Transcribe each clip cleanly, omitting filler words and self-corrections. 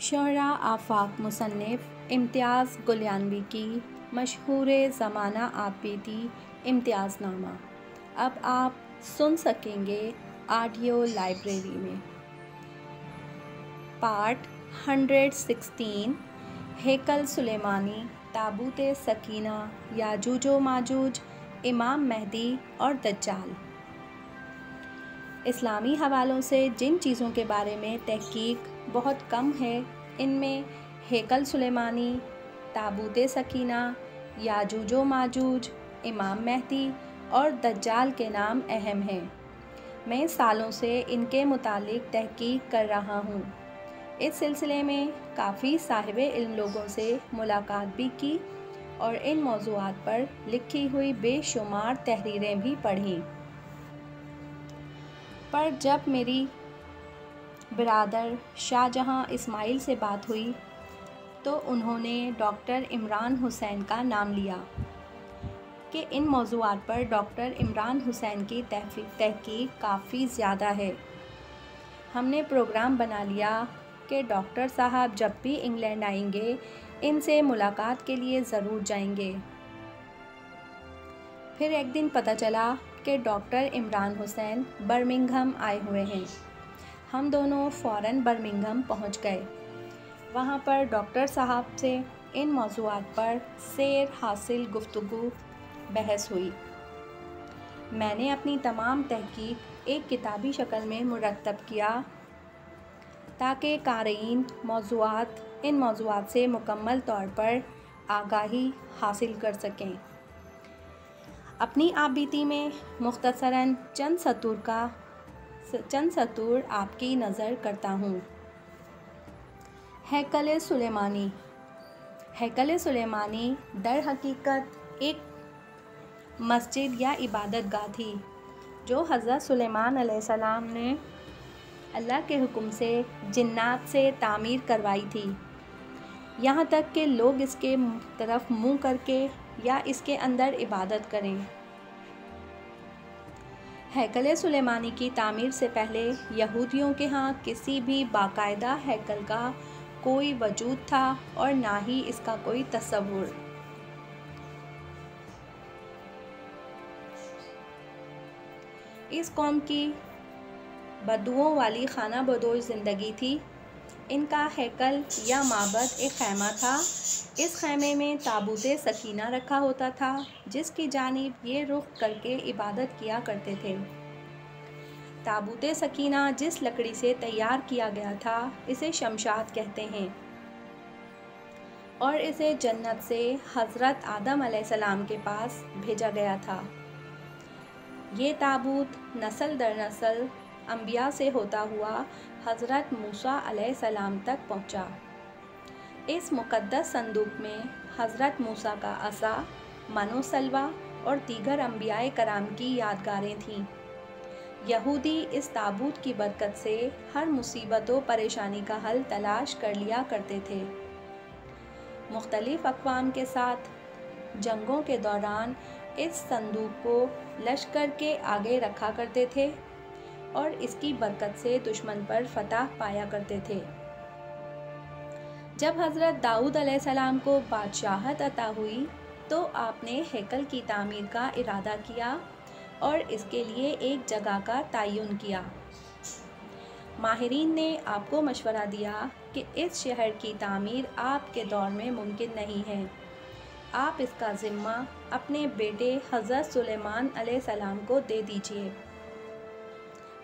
شعراء آفاق مصنف امتیاز گلیانوی کی مشہور زمانہ آپ بیتی امتیاز نامہ اب آپ سن سکیں گے آڈیو لائبریری میں۔ پارٹ 116 ہیکل سلیمانی، تابوت سکینہ، یاجوج و ماجوج، امام مہدی اور دجال۔ اسلامی حوالوں سے جن چیزوں کے بارے میں تحقیق بہت کم ہے ان میں ہیکل سلیمانی، تابوت سکینہ، یاجوج و ماجوج، امام مہدی اور دجال کے نام اہم ہیں۔ میں سالوں سے ان کے متعلق تحقیق کر رہا ہوں۔ اس سلسلے میں کافی صاحب علم لوگوں سے ملاقات بھی کی اور ان موضوعات پر لکھی ہوئی بے شمار تحریریں بھی پڑھیں۔ پر جب میری برادر شاہ جہاں اسماعیل سے بات ہوئی تو انہوں نے ڈاکٹر عمران حسین کا نام لیا کہ ان موضوعات پر ڈاکٹر عمران حسین کی تحقیق کافی زیادہ ہے۔ ہم نے پروگرام بنا لیا کہ ڈاکٹر صاحب جب بھی انگلینڈ آئیں گے ان سے ملاقات کے لیے ضرور جائیں گے۔ پھر ایک دن پتہ چلا کہ ڈاکٹر عمران حسین برمنگھم آئے ہوئے ہیں۔ ہم دونوں فوراً برمنگھم پہنچ گئے۔ وہاں پر ڈاکٹر صاحب سے ان موضوعات پر سیر حاصل گفتگو بحث ہوئی۔ میں نے اپنی تمام تحقیق ایک کتابی شکل میں مرتب کیا تاکہ قارئین ان موضوعات سے مکمل طور پر آگاہی حاصل کر سکیں۔ اپنی آپ بیتی میں مختصراً چند سطور آپ کی نظر کرتا ہوں۔ ہیکل سلیمانی۔ ہیکل سلیمانی در حقیقت ایک مسجد یا عبادت گاہ تھی جو حضرت سلیمان علیہ السلام نے اللہ کے حکم سے جنات سے تعمیر کروائی تھی، یہاں تک کہ لوگ اس کے طرف منہ کر کے یا اس کے اندر عبادت کریں۔ ہیکل سلیمانی کی تعمیر سے پہلے یہودیوں کے ہاں کسی بھی باقاعدہ ہیکل کا کوئی وجود تھا اور نہ ہی اس کا کوئی تصور۔ اس قوم کی بدوؤں والی خانہ بدوش زندگی تھی۔ ان کا ہیکل یا معبد ایک خیمہ تھا۔ اس خیمے میں تابوت سکینہ رکھا ہوتا تھا جس کی جانب یہ رخ کر کے عبادت کیا کرتے تھے۔ تابوت سکینہ جس لکڑی سے تیار کیا گیا تھا اسے شمشاد کہتے ہیں اور اسے جنت سے حضرت آدم علیہ السلام کے پاس بھیجا گیا تھا۔ یہ تابوت نسل در نسل انبیاء سے ہوتا ہوا حضرت موسیٰ علیہ السلام تک پہنچا۔ اس مقدس صندوق میں حضرت موسیٰ کا عصا، من و سلویٰ اور دیگر انبیاء کرام کی یادگاریں تھیں۔ یہودی اس تابوت کی برکت سے ہر مصیبت و پریشانی کا حل تلاش کر لیا کرتے تھے۔ مختلف اقوام کے ساتھ جنگوں کے دوران اس صندوق کو لشکر کے آگے رکھا کرتے تھے اور اس کی برکت سے دشمن پر فتح پایا کرتے تھے۔ جب حضرت داؤد علیہ السلام کو بادشاہت عطا ہوئی تو آپ نے ہیکل کی تعمیر کا ارادہ کیا اور اس کے لیے ایک جگہ کا تعین کیا۔ ماہرین نے آپ کو مشورہ دیا کہ اس شہر کی تعمیر آپ کے دور میں ممکن نہیں ہے، آپ اس کا ذمہ اپنے بیٹے حضرت سلیمان علیہ السلام کو دے دیجیے۔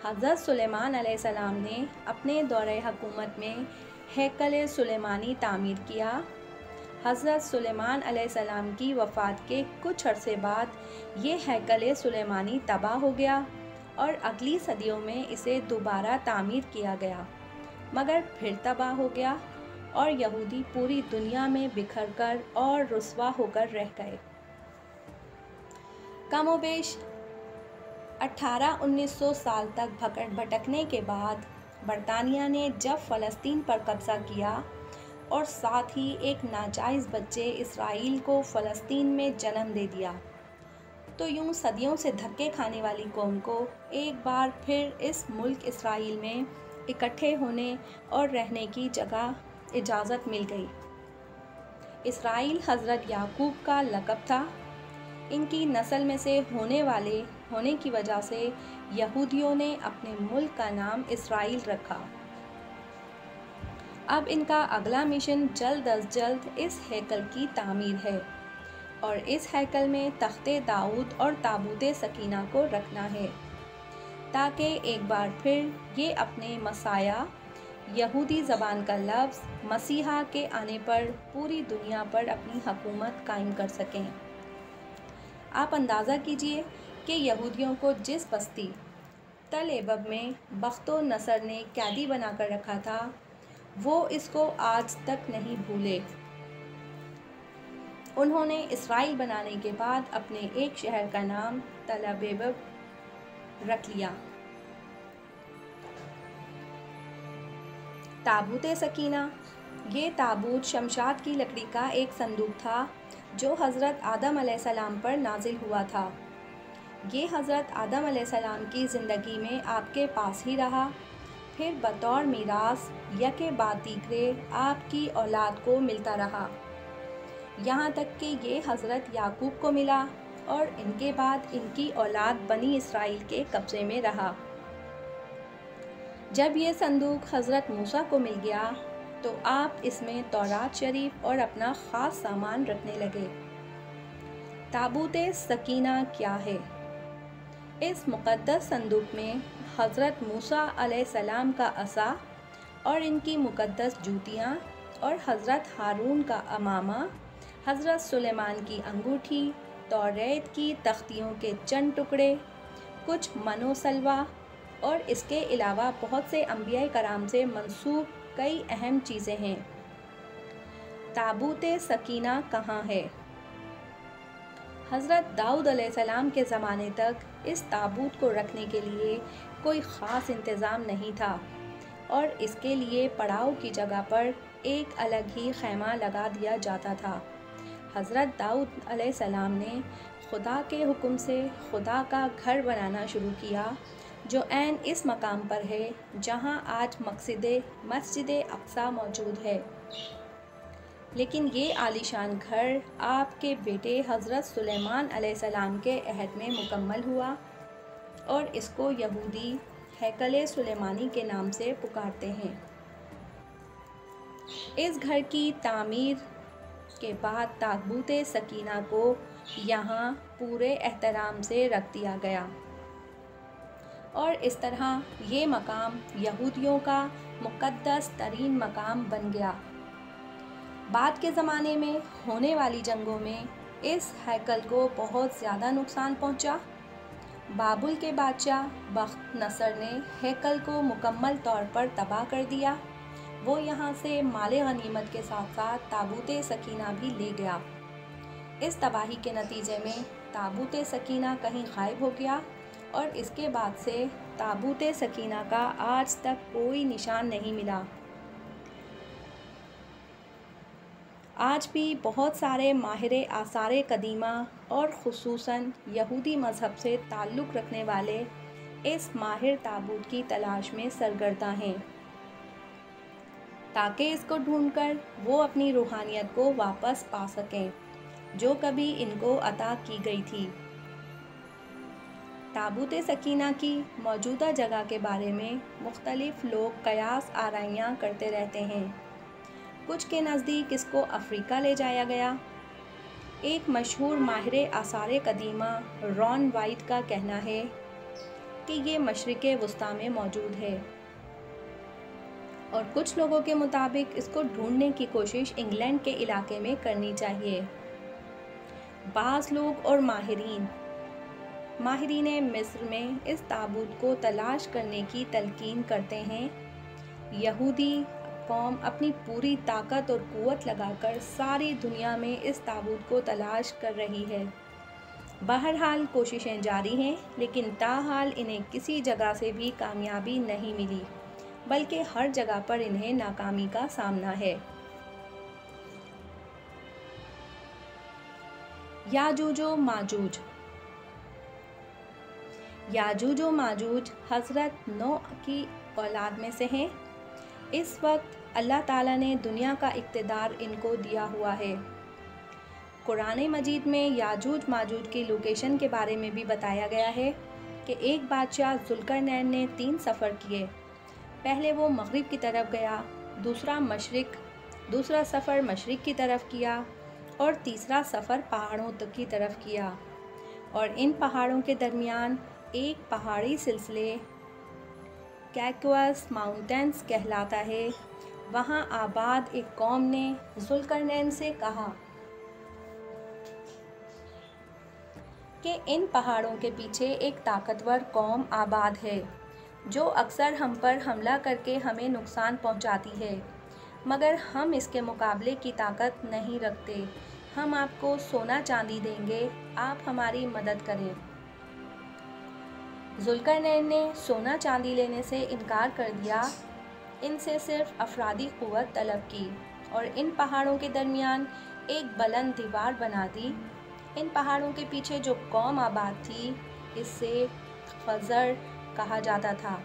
حضرت سلیمان علیہ السلام نے اپنے دورہ حکومت میں ہیکل سلیمانی تعمیر کیا۔ حضرت سلیمان علیہ السلام کی وفات کے کچھ عرصے بعد یہ ہیکل سلیمانی تباہ ہو گیا اور اگلی صدیوں میں اسے دوبارہ تعمیر کیا گیا، مگر پھر تباہ ہو گیا اور یہودی پوری دنیا میں بکھر کر اور رسوا ہو کر رہ گئے۔ کم و بیش 1800-1900 سال تک بھٹکنے کے بعد برطانیہ نے جب فلسطین پر قبضہ کیا اور ساتھ ہی ایک ناجائز بچے اسرائیل کو فلسطین میں جنم دے دیا تو یوں صدیوں سے دھکے کھانے والی قوم کو ایک بار پھر اس ملک اسرائیل میں اکٹھے ہونے اور رہنے کی جگہ इजाज़त मिल गई। इसराइल हज़रत याकूब का लक़ब था। इनकी नस्ल में से होने की वजह से यहूदियों ने अपने मुल्क का नाम इसराइल रखा। अब इनका अगला मिशन जल्द अज जल्द इस हैकल की तामीर है और इस हैकल में तख्ते दाऊद और ताबूत सकीना को रखना है, ताकि एक बार फिर ये अपने मसाया, यहूदी ज़बान का लफ्ज़ मसीहा के आने पर पूरी दुनिया पर अपनी हुकूमत कायम कर सकें। आप अंदाज़ा कीजिए कि यहूदियों को जिस बस्ती तल एबब में बख्तो नसर ने कैदी बनाकर रखा था, वो इसको आज तक नहीं भूले। उन्होंने इसराइल बनाने के बाद अपने एक शहर का नाम तल एबब रख लिया। ताबूत सकीना, ये ताबूत शमशाद की लकड़ी का एक संदूक था जो हज़रत आदम अलैहिस्सलाम पर नाजिल हुआ था। ये हज़रत आदम अलैहिस्सलाम की ज़िंदगी में आपके पास ही रहा, फिर बतौर मीरास यके बाद दीगरे आपकी औलाद को मिलता रहा, यहाँ तक कि ये हज़रत याकूब को मिला और इनके बाद इनकी औलाद बनी इसराइल के कब्ज़े में रहा। जब ये संदूक हज़रत मूसा को मिल गया तो आप इसमें तौरात शरीफ और अपना ख़ास सामान रखने लगे। ताबूत सकीना क्या है? इस मुक़द्दस संदूक में हज़रत मूसा अलैहिस्सलाम का असा और इनकी मुक़द्दस जूतियाँ और हज़रत हारून का अमामा, हज़रत सुलेमान की अंगूठी, तौरेत की तख्तियों के चंद टुकड़े, कुछ मनोसलवा और इसके अलावा बहुत से अंबिया कराम से मंसूब कई अहम चीज़ें हैं। ताबूत सकीना कहाँ है? हज़रत दाऊद अलैहिस्सलाम के ज़माने तक इस ताबूत को रखने के लिए कोई ख़ास इंतज़ाम नहीं था और इसके लिए पड़ाव की जगह पर एक अलग ही खैमा लगा दिया जाता था। हज़रत दाऊद अलैहिस्सलाम ने खुदा के हुक्म से खुदा का घर बनाना शुरू किया, जो ऐन इस मकाम पर है जहां आज मस्जिद अक्सा मौजूद है। लेकिन ये आलीशान घर आपके बेटे हज़रत सुलेमान अलैहिस्सलाम के अहद में मुकम्मल हुआ और इसको यहूदी हैकल सुलेमानी के नाम से पुकारते हैं। इस घर की तामीर के बाद ताबूत सकीना को यहाँ पूरे एहतराम से रख दिया गया और इस तरह ये मकाम यहूदियों का मुक़द्दस तरीन मकाम बन गया। बाद के ज़माने में होने वाली जंगों में इस हैकल को बहुत ज़्यादा नुकसान पहुँचा। बाबुल के बादशाह बख्त नसर ने हैकल को मुकम्मल तौर पर तबाह कर दिया। वो यहाँ से माले गनीमत के साथ साथ ताबूत सकीना भी ले गया। इस तबाही के नतीजे में ताबूत सकीना कहीं गायब हो गया और इसके बाद से ताबूत सकीना का आज तक कोई निशान नहीं मिला। आज भी बहुत सारे माहिर आसार कदीमा और ख़ुसूसन यहूदी मज़हब से ताल्लुक़ रखने वाले इस माहिर ताबूत की तलाश में सरगर्दा हैं, ताकि इसको ढूंढकर वो अपनी रूहानियत को वापस पा सकें जो कभी इनको अता की गई थी। ताबूत सकीना की मौजूदा जगह के बारे में मुख्तलिफ लोग कयास आराइयाँ करते रहते हैं। कुछ के नज़दीक इसको अफ्रीका ले जाया गया। एक मशहूर माहिर आसार कदीमा रॉन वाइट का कहना है कि ये मशरिक़ वस्ता में मौजूद है और कुछ लोगों के मुताबिक इसको ढूंढने की कोशिश इंग्लैंड के इलाके में करनी चाहिए। बाज़ लोग और माहिरीन मिस्र में इस ताबूत को तलाश करने की तलकीन करते हैं। यहूदी कौम अपनी पूरी ताकत और क़ुव्वत लगाकर सारी दुनिया में इस ताबूत को तलाश कर रही है। बहरहाल कोशिशें जारी हैं, लेकिन ताहाल इन्हें किसी जगह से भी कामयाबी नहीं मिली, बल्कि हर जगह पर इन्हें नाकामी का सामना है। याजूज व माजूज। याजूज व माजूज हज़रत नूह की औलाद में से हैं। इस वक्त اللہ ताला ने दुनिया का इक़्तिदार इनको दिया हुआ है। कुरान मजीद में याजूज माजूज की लोकेशन के बारे में भी बताया गया है कि एक बादशाह ज़ुल्करनैन ने 3 सफ़र किए। पहले वो मग़रिब की तरफ गया, दूसरा मशरिक़, दूसरा सफ़र मशरिक़ की तरफ किया और तीसरा सफ़र पहाड़ों तक की तरफ किया। और इन पहाड़ों के दरमियान एक पहाड़ी सिलसिले कैकवस माउंटेन्स कहलाता है। वहाँ आबाद एक कौम ने ज़ुल्करनैन से कहा कि इन पहाड़ों के पीछे एक ताकतवर कौम आबाद है जो अक्सर हम पर हमला करके हमें नुकसान पहुंचाती है, मगर हम इसके मुकाबले की ताकत नहीं रखते। हम आपको सोना चांदी देंगे, आप हमारी मदद करें। ज़ुल्करनैन ने सोना चांदी लेने से इनकार कर दिया। इनसे सिर्फ अफरादी क़ुव्वत तलब की और इन पहाड़ों के दरमियान एक बुलंद दीवार बना दी। इन पहाड़ों के पीछे जो कौम आबाद थी, इससे खज़र कहा जाता था।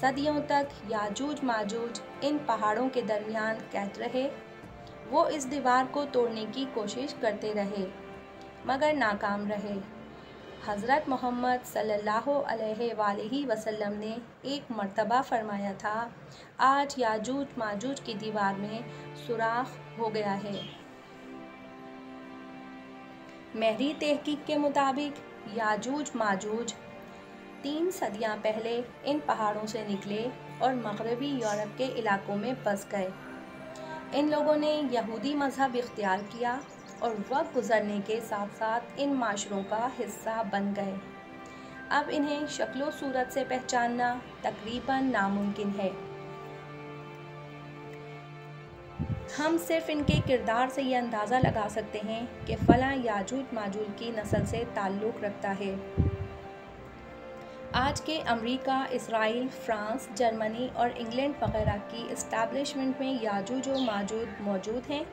सदियों तक याजूज माजूज इन पहाड़ों के दरमियान कैद रहे। वो इस दीवार को तोड़ने की कोशिश करते रहे मगर नाकाम रहे। हज़रत मोहम्मद सल्लल्लाहु अलैहि वसल्लम ने एक मर्तबा फरमाया था, आज याजूज माजूज की दीवार में सुराख हो गया है। महरी तहकीक के मुताबिक याजूज माजूज 3 सदियां पहले इन पहाड़ों से निकले और मग़रबी यूरोप के इलाकों में बस गए। इन लोगों ने यहूदी मज़हब इख्तियार किया और वक्त गुज़रने के साथ साथ इन माशरों का हिस्सा बन गए। अब इन्हें शक्लो सूरत से पहचानना तकरीबन नामुमकिन है। हम सिर्फ इनके किरदार से ये अंदाज़ा लगा सकते हैं कि फ़लाँ याजूज माजूज की नस्ल से ताल्लुक़ रखता है। आज के अमेरिका, इसराइल, फ्रांस, जर्मनी और इंग्लैंड वगैरह की इस्टेब्लिशमेंट में याजूज व माजूज मौजूद हैं।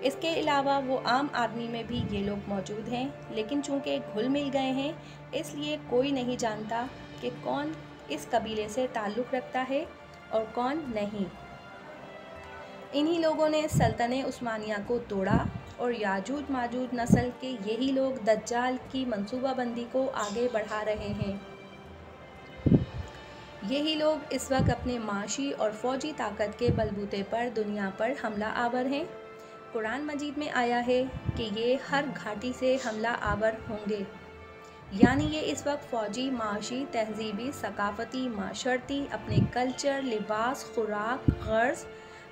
इसके अलावा वो आम आदमी में भी ये लोग मौजूद हैं, लेकिन चूँकि घुल मिल गए हैं इसलिए कोई नहीं जानता कि कौन इस कबीले से ताल्लुक़ रखता है और कौन नहीं। इन्हीं लोगों ने सल्तनत उस्मानिया को तोड़ा और याजूज माजूज नस्ल के यही लोग दज्जाल की मंसूबाबंदी को आगे बढ़ा रहे हैं। यही लोग इस वक्त अपने माशी और फ़ौजी ताकत के बलबूते पर दुनिया पर हमला आवर हैं। कुरान मजीद में आया है कि ये हर घाटी से हमला आवर होंगे, यानी ये इस वक्त फ़ौजी, माशी, तहजीबी, सकाफ़ती, माशरती, अपने कल्चर, लिबास, खुराक, गर्ज़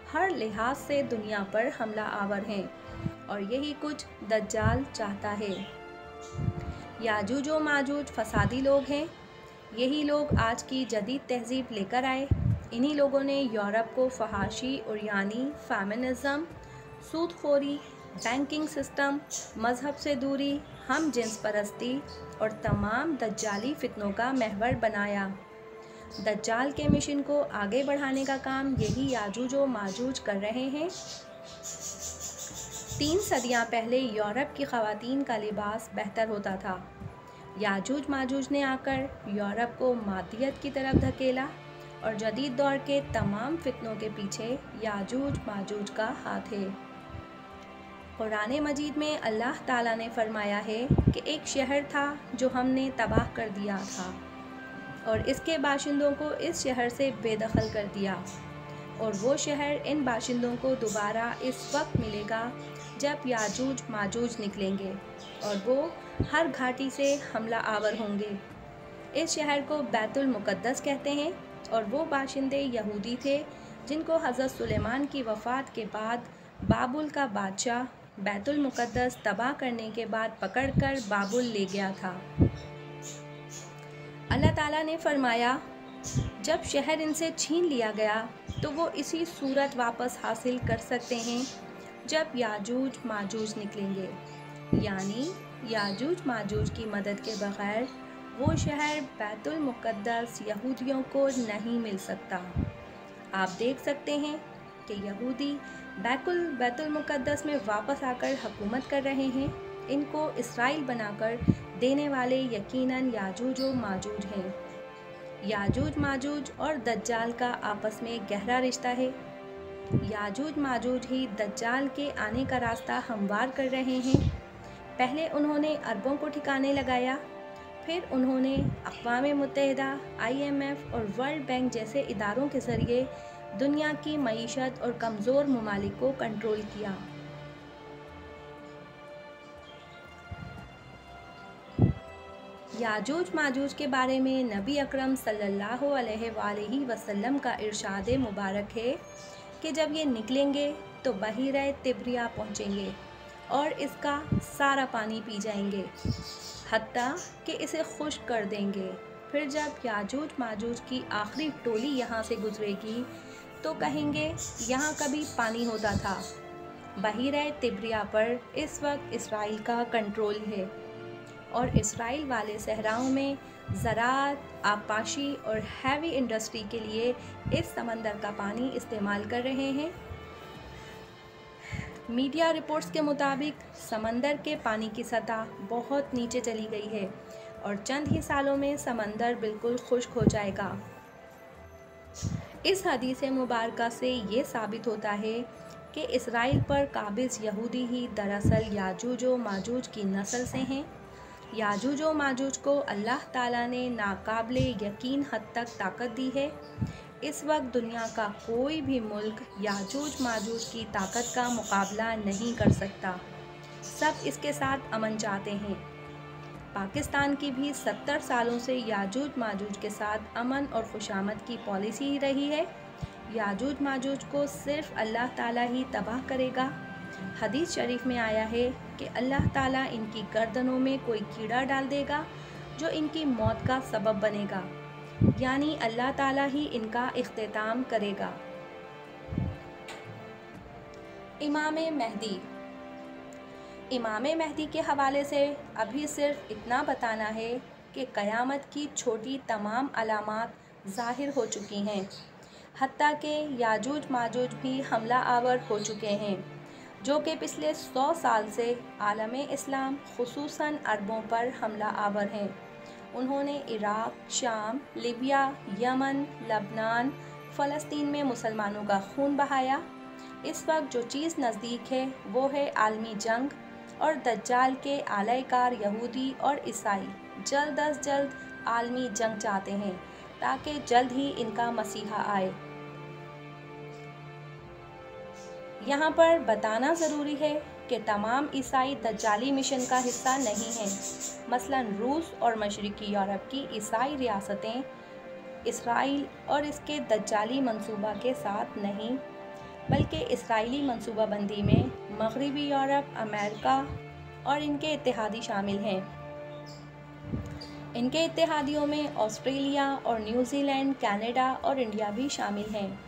हर लिहाज से दुनिया पर हमला आवर हैं और यही कुछ दज्जाल चाहता है। याजूज व माजूज फसादी लोग हैं। यही लोग आज की जदीद तहजीब लेकर आए। इन्हीं लोगों ने यूरोप को फहाशी, उरियानी, फेमिनिज़म, सूदखोरी, बैंकिंग सिस्टम, मज़हब से दूरी, हम जिन्स परस्ती और तमाम दज्जाली फितनों का महवर बनाया। दज्जाल के मिशन को आगे बढ़ाने का काम यही याजूज व माजूज कर रहे हैं। 3 सदियां पहले यूरोप की ख़वातीन का लिबास बेहतर होता था। याजूज माजूज ने आकर यूरोप को मादियत की तरफ धकेला और जदीद दौर के तमाम फितनों के पीछे याजूज माजूज का हाथ है। कुरान मजीद में अल्लाह ताला ने फरमाया है कि एक शहर था जो हमने तबाह कर दिया था और इसके बाशिंदों को इस शहर से बेदखल कर दिया, और वो शहर इन बाशिंदों को दोबारा इस वक्त मिलेगा जब याजूज माजूज निकलेंगे और वो हर घाटी से हमला आवर होंगे। इस शहर को बैतुल मुक़द्दस कहते हैं और वो बाशिंदे यहूदी थे जिनको हज़रत सुलेमान की वफ़ात के बाद बाबुल का बादशाह बैतुल मुक़द्दस तबाह करने के बाद पकड़कर बाबुल ले गया था। अल्लाह ताला ने फरमाया, जब शहर इनसे छीन लिया गया तो वो इसी सूरत वापस हासिल कर सकते हैं जब याजूज माजूज निकलेंगे, यानी याजूज माजूज की मदद के बग़ैर वो शहर बैतुल मुक़द्दस यहूदियों को नहीं मिल सकता। आप देख सकते हैं कि यहूदी बैतुल मुक़द्दस में वापस आकर हुकूमत कर रहे हैं। इनको इसराइल बनाकर देने वाले यकीनन याजूज व माजूज हैं। याजूज माजूज और दज्जाल का आपस में गहरा रिश्ता है। याजूज माजूज ही दज्जाल के आने का रास्ता हमवार कर रहे हैं। पहले उन्होंने अरबों को ठिकाने लगाया, फिर उन्होंने अक़वाम मुत्तहिदा, IMF और वर्ल्ड बैंक जैसे इदारों के ज़रिए दुनिया की मईशत और कमज़ोर ममालिक को कंट्रोल किया। याजूज माजूज के बारे में नबी अकरम सल्लल्लाहु अलैहि वसल्लम का इरशाद मुबारक है कि जब ये निकलेंगे तो बहीरा तिब्रिया पहुँचेंगे और इसका सारा पानी पी जाएंगे, हत्ता कि इसे खुश्क कर देंगे। फिर जब याजूज माजूज की आखिरी टोली यहाँ से गुजरेगी तो कहेंगे यहाँ कभी पानी होता था। बहीरा तिब्रिया पर इस वक्त इसराइल का कंट्रोल है और इसराइल वाले सहराओं में ज़राअत, आबपाशी और हैवी इंडस्ट्री के लिए इस समंदर का पानी इस्तेमाल कर रहे हैं। मीडिया रिपोर्ट्स के मुताबिक समंदर के पानी की सतह बहुत नीचे चली गई है और चंद ही सालों में समंदर बिल्कुल खुश्क हो जाएगा। इस हदीस मुबारका से ये साबित होता है कि इसराइल पर काबिज़ यहूदी ही दरअसल याजूज व माजूज की नस्ल से हैं। याजूज व माजूज को अल्लाह ताला ने नाकाबिले यकीन हद तक ताकत दी है। इस वक्त दुनिया का कोई भी मुल्क याजूज माजूज की ताकत का मुकाबला नहीं कर सकता। सब इसके साथ अमन चाहते हैं। पाकिस्तान की भी 70 सालों से याजूज माजूज के साथ अमन और खुशामद की पॉलिसी ही रही है। याजूज माजूज को सिर्फ अल्लाह ताला ही तबाह करेगा। हदीस शरीफ में आया है कि अल्लाह ताला इनकी गर्दनों में कोई कीड़ा डाल देगा जो इनकी मौत का सबब बनेगा, यानी अल्लाह ताला ही इनका इख्तिताम करेगा। इमाम महदी। इमाम महदी के हवाले से अभी सिर्फ इतना बताना है कि क़यामत की छोटी तमाम अलामात ज़ाहिर हो चुकी हैं, हत्ता कि याजूज माजूज भी हमला आवर हो चुके हैं, जो कि पिछले 100 साल से आलम इस्लाम खुसूसन अरबों पर हमला आवर हैं। उन्होंने इराक़, शाम, लीबिया, यमन, लबनान, फ़लस्तीन में मुसलमानों का खून बहाया। इस वक्त जो चीज़ नज़दीक है वो है आलमी जंग और दज्जाल के आलाकार यहूदी और ईसाई जल्द अज जल्द आलमी जंग चाहते हैं ताकि जल्द ही इनका मसीहा आए। यहाँ पर बताना ज़रूरी है कि तमाम ईसाई दज्जाली मिशन का हिस्सा नहीं हैं। मसलन रूस और मशरिकी यूरोप की ईसाई रियासतें इसराइल और इसके दज्जाली मंसूबा के साथ नहीं, बल्कि इसराइली मंसूबाबंदी में मगरबी यूरोप, अमेरिका और इनके इत्तेहादी शामिल हैं। इनके इत्तेहादियों में ऑस्ट्रेलिया और न्यूजीलैंड, कनाडा और इंडिया भी शामिल हैं।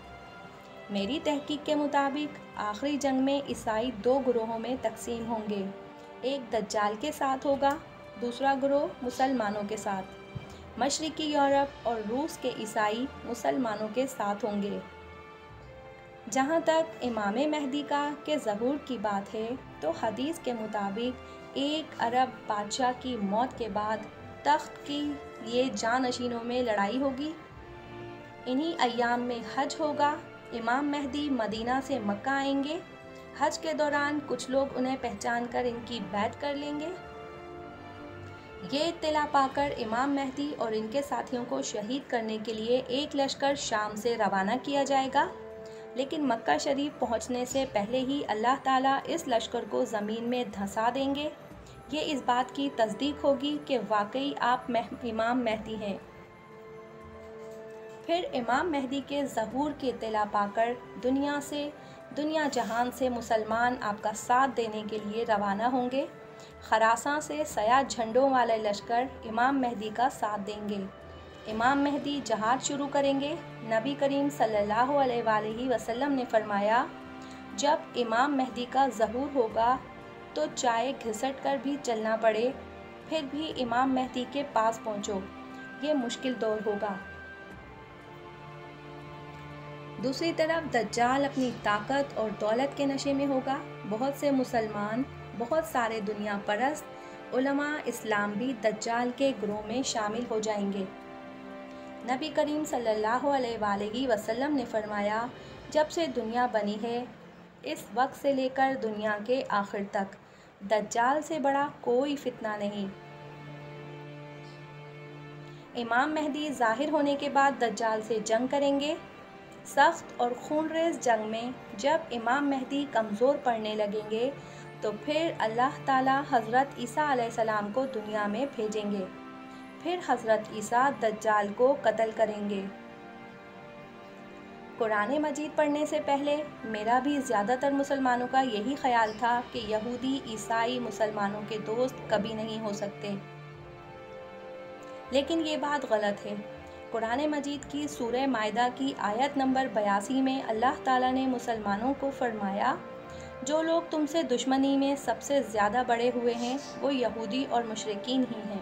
मेरी तहकीक के मुताबिक आखिरी जंग में ईसाई 2 ग्रोहों में तकसीम होंगे। एक दज्जाल के साथ होगा, दूसरा ग्रोह मुसलमानों के साथ। मशरिकी यूरोप और रूस के ईसाई मुसलमानों के साथ होंगे। जहाँ तक इमाम महदी का के ज़हूर की बात है तो हदीस के मुताबिक एक अरब बादशाह की मौत के बाद तख्त की ये जानशीनों में लड़ाई होगी। इन्हीं अय्याम में हज होगा। इमाम महदी मदीना से मक्का आएंगे। हज के दौरान कुछ लोग उन्हें पहचान कर इनकी बैत कर लेंगे। ये इत्तला पाकर इमाम महदी और इनके साथियों को शहीद करने के लिए एक लश्कर शाम से रवाना किया जाएगा, लेकिन मक्का शरीफ पहुंचने से पहले ही अल्लाह ताला इस लश्कर को ज़मीन में धंसा देंगे। ये इस बात की तस्दीक होगी कि वाकई आप इमाम महदी हैं। फिर इमाम महदी के ज़हूर की इत्तला पाकर दुनिया जहान से मुसलमान आपका साथ देने के लिए रवाना होंगे। खरासां से सया झंडों वाले लश्कर इमाम महदी का साथ देंगे। इमाम महदी जहाद शुरू करेंगे। नबी करीम सल्लल्लाहु अलैहि वसल्लम ने फरमाया, जब इमाम महदी का ज़हूर होगा तो चाहे घिसट कर भी चलना पड़े, फिर भी इमाम महदी के पास पहुँचो। ये मुश्किल दौर होगा। दूसरी तरफ दज्जाल अपनी ताकत और दौलत के नशे में होगा। बहुत से मुसलमान, बहुत सारे दुनिया परस्त उलमा इस्लाम भी दज्जाल के ग्रोह में शामिल हो जाएंगे। नबी करीम सल्लल्लाहु अलैहि वसल्लम ने फरमाया, جب سے دنیا بنی ہے اس وقت سے لے کر دنیا کے آخر تک دجال سے بڑا کوئی فتنہ نہیں۔ امام مہدی ظاہر ہونے کے بعد دجال سے جنگ کریں گے۔ سخت اور خونریز جنگ میں جب امام مہدی کمزور پڑنے لگیں گے تو پھر اللہ تعالیٰ حضرت عیسیٰ علیہ السلام کو دنیا میں بھیجیں گے۔ پھر حضرت عیسیٰ دجال کو قتل کریں گے۔ قرآن مجید پڑھنے سے پہلے میرا بھی زیادہ تر مسلمانوں کا یہی خیال تھا کہ یہودی عیسائی مسلمانوں کے دوست کبھی نہیں ہو سکتے، لیکن یہ بات غلط ہے۔ قرآن مجید کی سورہ مائدہ کی آیت نمبر 82 میں اللہ تعالیٰ نے مسلمانوں کو فرمایا، جو لوگ تم سے دشمنی میں سب سے زیادہ بڑے ہوئے ہیں وہ یہودی اور مشرکین ہی ہیں،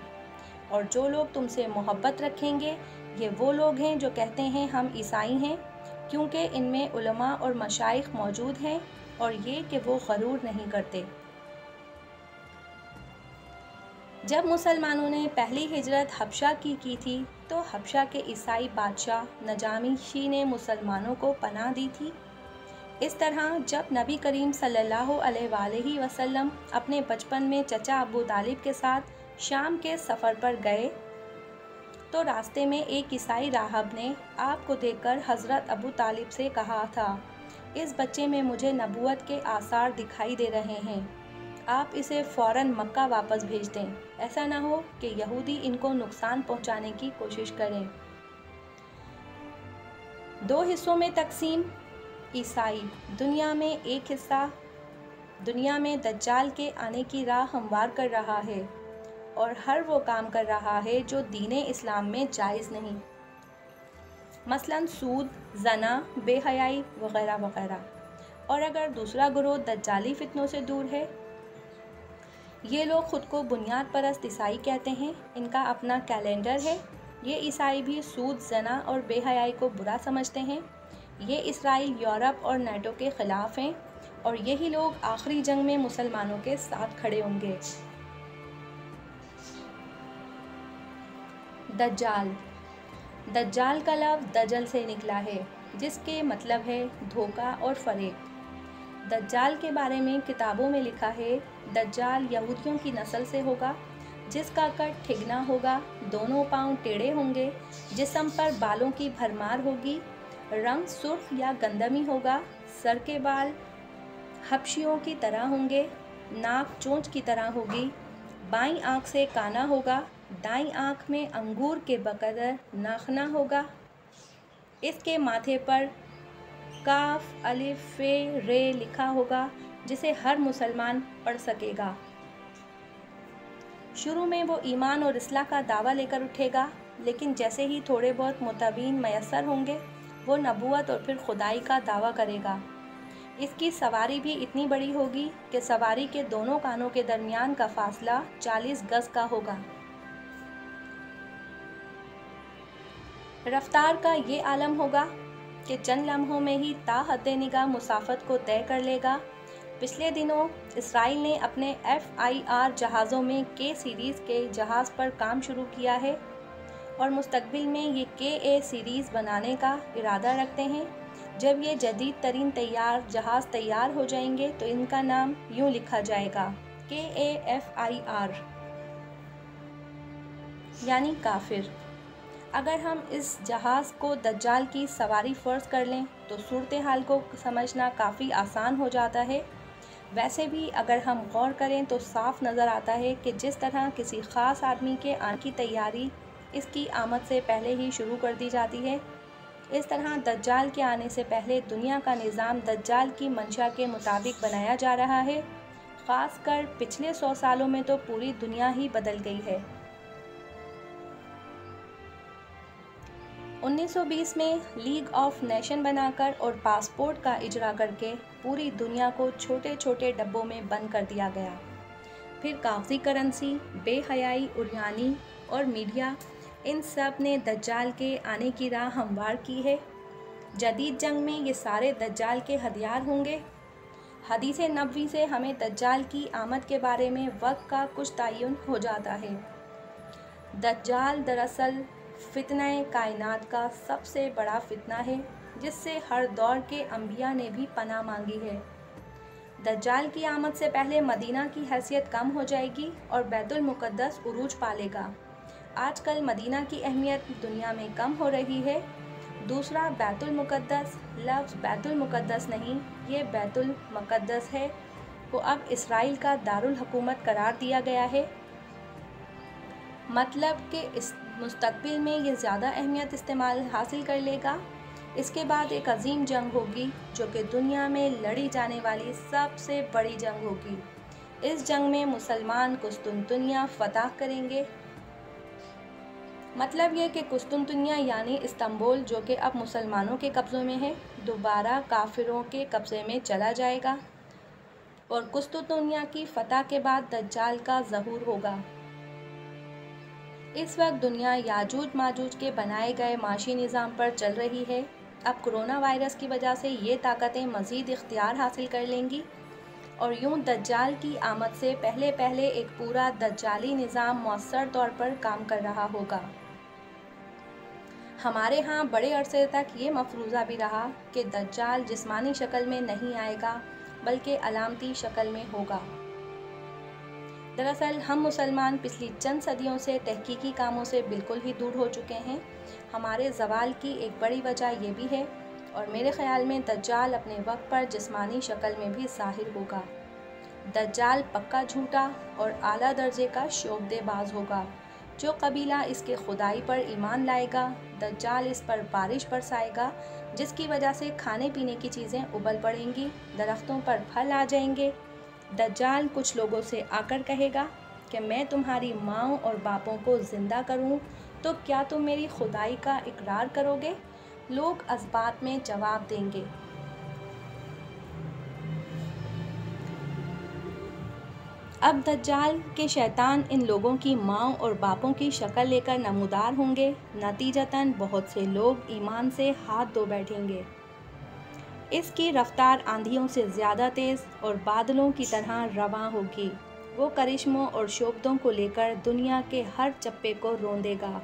اور جو لوگ تم سے محبت رکھیں گے یہ وہ لوگ ہیں جو کہتے ہیں ہم عیسائی ہیں، کیونکہ ان میں علماء اور مشائخ موجود ہیں، اور یہ کہ وہ غرور نہیں کرتے۔ جب مسلمانوں نے پہلی ہجرت حبشہ کی تھی تو حبشہ کے عیسائی بادشاہ نجاشی نے مسلمانوں کو پناہ دی تھی۔ اس طرح جب نبی کریم صلی اللہ علیہ وآلہ وسلم اپنے بچپن میں چچا ابو طالب کے ساتھ شام کے سفر پر گئے تو راستے میں ایک عیسائی راہب نے آپ کو دیکھ کر حضرت ابو طالب سے کہا تھا، اس بچے میں مجھے نبوت کے آثار دکھائی دے رہے ہیں، آپ اسے فوراً مکہ واپس بھیج دیں، ایسا نہ ہو کہ یہودی ان کو نقصان پہنچانے کی کوشش کریں۔ 2 حصوں میں تقسیم۔ عیسائی دنیا میں ایک حصہ دنیا میں دجال کے آنے کی راہ ہموار کر رہا ہے اور ہر وہ کام کر رہا ہے جو دین اسلام میں جائز نہیں، مثلاً سود، زنا، بے حیائی وغیرہ وغیرہ۔ اور اگر دوسرا گروہ دجالی فتنوں سے دور ہے، یہ لوگ خود کو بنیاد پرست عیسائی کہتے ہیں، ان کا اپنا کیلنڈر ہے۔ یہ عیسائی بھی سود، زنا اور بے حیائی کو برا سمجھتے ہیں۔ یہ اسرائیل، یورپ اور نیٹو کے خلاف ہیں، اور یہی لوگ آخری جنگ میں مسلمانوں کے ساتھ کھڑے ہوں گے۔ دجال۔ دجال کا لفظ دجل سے نکلا ہے، جس کے مطلب ہے دھوکہ اور فریب۔ دجال کے بارے میں کتابوں میں لکھا ہے، دجال یہودیوں کی نسل سے ہوگا، جس کا قد ٹھگنا ہوگا، دونوں پاؤں ٹیڑھے ہوں گے، جسم پر بالوں کی بھرمار ہوگی، رنگ سرخ یا گندمی ہوگا، سر کے بال حبشیوں کی طرح ہوں گے، ناک چونچ کی طرح ہوگی، بائیں آنکھ سے کانا ہوگا، دائیں آنکھ میں انگور کے بقدر ناخنا ہوگا، اس کے ماتھے پر کاف، الف، ف، ر لکھا ہوگا جسے ہر مسلمان پڑھ سکے گا۔ شروع میں وہ ایمان اور اصلاح کا دعویٰ لے کر اٹھے گا، لیکن جیسے ہی تھوڑے بہت متابعین میسر ہوں گے وہ نبوت اور پھر خدائی کا دعویٰ کرے گا۔ اس کی سواری بھی اتنی بڑی ہوگی کہ سواری کے دونوں کانوں کے درمیان کا فاصلہ 40 گز کا ہوگا۔ رفتار کا یہ عالم ہوگا کہ چند لمحوں میں ہی تا حد نگاہ مسافت کو طے کر لے گا۔ پچھلے دنوں اسرائیل نے اپنے FIR جہازوں میں K سیریز کے جہاز پر کام شروع کیا ہے اور مستقبل میں یہ KA سیریز بنانے کا ارادہ رکھتے ہیں۔ جب یہ جدید ترین جہاز تیار ہو جائیں گے تو ان کا نام یوں لکھا جائے گا، KAFIR، یعنی کافر۔ اگر ہم اس جہاز کو دجال کی سواری فرض کر لیں تو صورتحال کو سمجھنا کافی آسان ہو جاتا ہے۔ ویسے بھی اگر ہم غور کریں تو صاف نظر آتا ہے کہ جس طرح کسی خاص آدمی کے آنے کی تیاری اس کی آمد سے پہلے ہی شروع کر دی جاتی ہے، اس طرح دجال کے آنے سے پہلے دنیا کا نظام دجال کی منشا کے مطابق بنایا جا رہا ہے۔ خاص کر پچھلے 100 سالوں میں تو پوری دنیا ہی بدل گئی ہے۔ 1920 میں لیگ آف نیشن بنا کر اور پاسپورٹ کا اجرا کر کے پوری دنیا کو چھوٹے چھوٹے ڈبوں میں بند کر دیا گیا۔ پھر کاغذی کرنسی، بے حیائی، عریانی اور میڈیا، ان سب نے دجال کے آنے کی راہ ہموار کی ہے۔ جدید جنگ میں یہ سارے دجال کے ہتھیار ہوں گے۔ حدیث نبوی سے ہمیں دجال کی آمد کے بارے میں وقت کا کچھ تعین ہو جاتا ہے۔ دجال دراصل فتنہ کائنات کا سب سے بڑا فتنہ ہے، جس سے ہر دور کے انبیاء نے بھی پناہ مانگی ہے۔ دجال کی آمد سے پہلے مدینہ کی حیثیت کم ہو جائے گی اور بیت المقدس عروج پالے گا۔ آج کل مدینہ کی اہمیت دنیا میں کم ہو رہی ہے۔ دوسرا، بیت المقدس، لفظ بیت المقدس نہیں، یہ بیت المقدس ہے، کو اب اسرائیل کا دارالحکومت قرار دیا گیا ہے۔ مطلب کہ اس مستقبل میں یہ زیادہ اہمیت استعمال حاصل کر لے گا۔ اس کے بعد ایک عظیم جنگ ہوگی جو کہ دنیا میں لڑی جانے والی سب سے بڑی جنگ ہوگی۔ اس جنگ میں مسلمان قسطنطنیہ فتح کریں گے۔ مطلب یہ کہ قسطنطنیہ یعنی استنبول، جو کہ اب مسلمانوں کے قبضوں میں ہے، دوبارہ کافروں کے قبضے میں چلا جائے گا، اور قسطنطنیہ کی فتح کے بعد دجال کا ظہور ہوگا۔ اس وقت دنیا یاجوج ماجوج کے بنائے گئے معاشی نظام پر چل رہی ہے۔ اب کرونا وائرس کی وجہ سے یہ طاقتیں مزید اختیار حاصل کر لیں گی، اور یوں دجال کی آمد سے پہلے ایک پورا دجالی نظام مؤثر طور پر کام کر رہا ہوگا۔ ہمارے ہاں بڑے عرصے تک یہ مفروضہ بھی رہا کہ دجال جسمانی شکل میں نہیں آئے گا بلکہ علامتی شکل میں ہوگا۔ دراصل ہم مسلمان پچھلی چند صدیوں سے تحقیقی کاموں سے بالکل ہی دور ہو چکے ہیں۔ ہمارے زوال کی ایک بڑی وجہ یہ بھی ہے، اور میرے خیال میں دجال اپنے وقت پر جسمانی شکل میں بھی ظاہر ہوگا۔ دجال پکا جھوٹا اور اعلیٰ درجے کا شعبدے باز ہوگا۔ جو قبیلہ اس کے خدائی پر ایمان لائے گا، دجال اس پر بارش برسائے گا، جس کی وجہ سے کھانے پینے کی چیزیں ابل پڑیں گی، درختوں پر پھل آ جائیں گے۔ دجال کچھ لوگوں سے آ کر کہے گا کہ میں تمہاری ماؤں اور باپوں کو زندہ کروں تو کیا تم میری خدائی کا اقرار کرو گے؟ لوگ اثبات میں جواب دیں گے۔ اب دجال کے شیطان ان لوگوں کی ماؤں اور باپوں کی شکل لے کر نمودار ہوں گے، نتیجتاً بہت سے لوگ ایمان سے ہاتھ دھو بیٹھیں گے۔ اس کی رفتار آندھیوں سے زیادہ تیز اور بادلوں کی طرح رواں ہوگی۔ وہ کرشموں اور شعبدوں کو لے کر دنیا کے ہر چپے کو روندے گا۔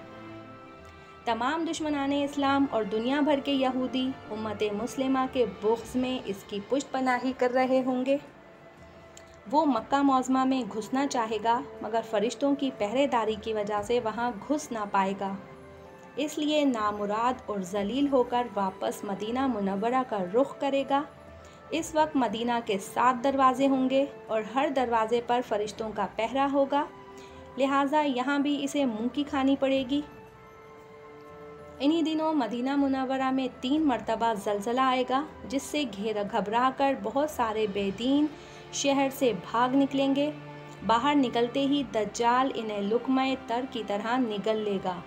تمام دشمنان اسلام اور دنیا بھر کے یہودی امت مسلمہ کے بغض میں اس کی پشت پناہی کر رہے ہوں گے۔ وہ مکہ معظمہ میں گھسنا چاہے گا، مگر فرشتوں کی پہرے داری کی وجہ سے وہاں گھس نہ پائے گا، اس لیے نامراد اور ذلیل ہو کر واپس مدینہ منورہ کا رخ کرے گا۔ اس وقت مدینہ کے 7 دروازے ہوں گے اور ہر دروازے پر فرشتوں کا پہرا ہوگا، لہٰذا یہاں بھی اسے منہ کی کھانی پڑے گی۔ انہی دنوں مدینہ منورہ میں 3 مرتبہ زلزلہ آئے گا، جس سے گھبرا کر بہت سارے بے دین شہر سے بھاگ نکلیں گے۔ باہر نکلتے ہی دجال انہیں لقمہ تر کی طرح نگل لے گا۔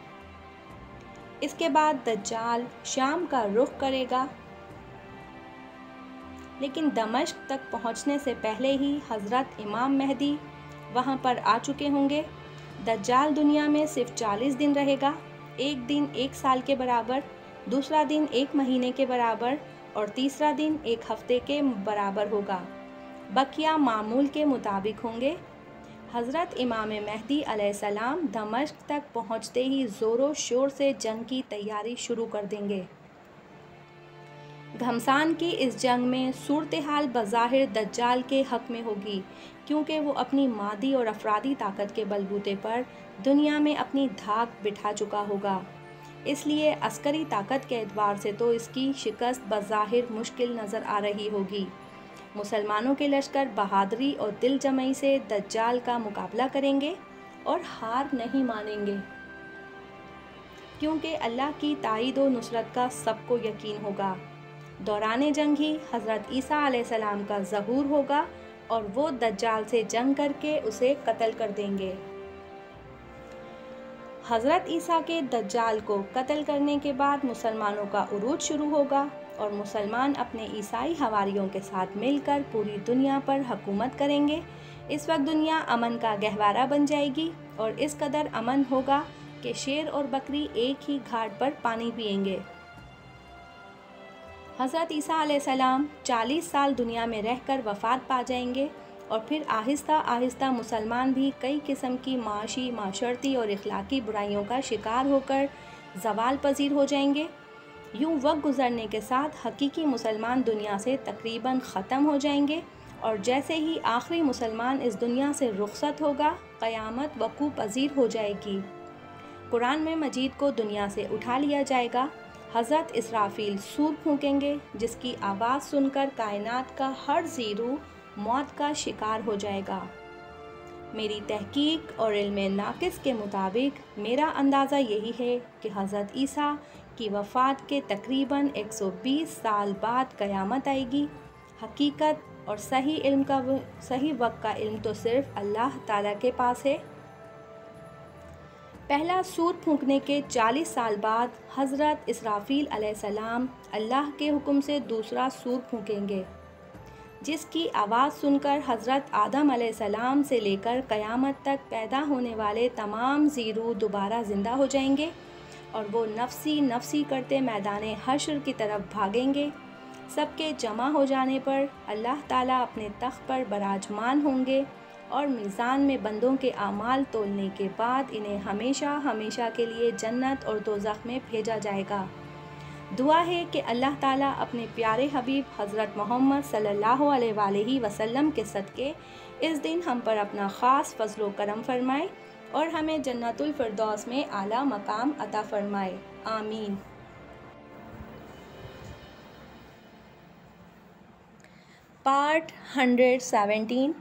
اس کے بعد دجال شام کا رخ کرے گا، لیکن دمشق تک پہنچنے سے پہلے ہی حضرت امام مہدی وہاں پر آ چکے ہوں گے۔ دجال دنیا میں صرف 40 دن رہے گا، ایک دن 1 سال کے برابر، دوسرا دن 1 مہینے کے برابر اور تیسرا دن 1 ہفتے کے برابر ہوگا۔ بقیہ معمول کے مطابق ہوں گے۔ حضرت امام مہدی علیہ السلام دمشق تک پہنچتے ہی زور و شور سے جنگ کی تیاری شروع کر دیں گے۔ گھمسان کی اس جنگ میں صورتحال بظاہر دجال کے حق میں ہوگی، کیونکہ وہ اپنی مادی اور افرادی طاقت کے بلبوتے پر دنیا میں اپنی دھاک بٹھا چکا ہوگا۔ اس لیے عسکری طاقت کے اعتبار سے تو اس کی شکست بظاہر مشکل نظر آ رہی ہوگی۔ مسلمانوں کے لشکر بہادری اور دل جمعی سے دجال کا مقابلہ کریں گے اور ہار نہیں مانیں گے، کیونکہ اللہ کی تائید و نصرت کا سب کو یقین ہوگا۔ دوران جنگ ہی حضرت عیسیٰ علیہ السلام کا ظہور ہوگا اور وہ دجال سے جنگ کر کے اسے قتل کر دیں گے۔ حضرت عیسیٰ کے دجال کو قتل کرنے کے بعد مسلمانوں کا عروج شروع ہوگا اور مسلمان اپنے عیسائی حواریوں کے ساتھ مل کر پوری دنیا پر حکومت کریں گے۔ اس وقت دنیا امن کا گہوارہ بن جائے گی اور اس قدر امن ہوگا کہ شیر اور بکری ایک ہی گھاٹ پر پانی پئیں گے۔ حضرت عیسیٰ علیہ السلام 40 سال دنیا میں رہ کر وفات پا جائیں گے، اور پھر آہستہ آہستہ مسلمان بھی کئی قسم کی معاشی، معاشرتی اور اخلاقی برائیوں کا شکار ہو کر زوال پذیر ہو جائیں گے۔ یوں وقت گزرنے کے ساتھ حقیقی مسلمان دنیا سے تقریباً ختم ہو جائیں گے، اور جیسے ہی آخری مسلمان اس دنیا سے رخصت ہوگا، قیامت وقوع پذیر ہو جائے گی۔ قرآن میں مجید کو دنیا سے اٹھا لیا جائے گا۔ حضرت اسرافیل سور پھونکیں گے، جس کی آواز سن کر کائنات کا ہر زیرو موت کا شکار ہو جائے گا۔ میری تحقیق اور علم ناقص کے مطابق میرا اندازہ یہی ہے کہ حضرت عیسیٰ کی وفات کے تقریباً 120 سال بعد قیامت آئے گی۔ حقیقت اور صحیح وقت کا علم تو صرف اللہ تعالیٰ کے پاس ہے۔ پہلا سور پھونکنے کے 40 سال بعد حضرت اسرافیل علیہ السلام اللہ کے حکم سے دوسرا سور پھونکیں گے، جس کی آواز سن کر حضرت آدم علیہ السلام سے لے کر قیامت تک پیدا ہونے والے تمام زیرو دوبارہ زندہ ہو جائیں گے، اور وہ نفسی نفسی کرتے میدان حشر کی طرف بھاگیں گے۔ سب کے جمع ہو جانے پر اللہ تعالیٰ اپنے تخت پر براجمان ہوں گے، اور میزان میں بندوں کے اعمال تولنے کے بعد انہیں ہمیشہ ہمیشہ کے لیے جنت اور دوزخ میں بھیجا جائے گا۔ دعا ہے کہ اللہ تعالیٰ اپنے پیارے حبیب حضرت محمد صلی اللہ علیہ وآلہ وسلم کے صدقے اس دن ہم پر اپنا خاص فضل و کرم فرمائے، اور ہمیں جنت الفردوس میں اعلیٰ مقام عطا فرمائے، آمین۔ پارٹ 117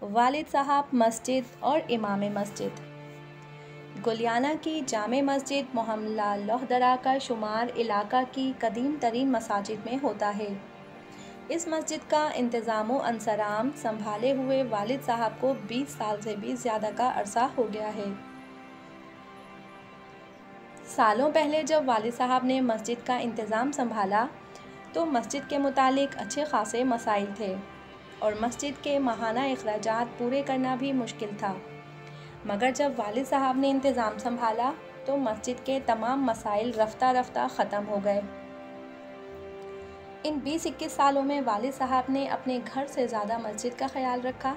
والد صاحب مسجد اور امام مسجد۔ گلیانہ کی جامع مسجد محلہ لوہدرا کا شمار علاقہ کی قدیم ترین مساجد میں ہوتا ہے۔ اس مسجد کا انتظام و انصرام سنبھالے ہوئے والد صاحب کو 20 سال سے بھی زیادہ کا عرصہ ہو گیا ہے۔ سالوں پہلے جب والد صاحب نے مسجد کا انتظام سنبھالا تو مسجد کے متعلق اچھے خاصے مسائل تھے، اور مسجد کے ماہانہ اخراجات پورے کرنا بھی مشکل تھا۔ مگر جب والد صاحب نے انتظام سنبھالا تو مسجد کے تمام مسائل رفتہ رفتہ ختم ہو گئے۔ ان 20-21 سالوں میں والد صاحب نے اپنے گھر سے زیادہ مسجد کا خیال رکھا۔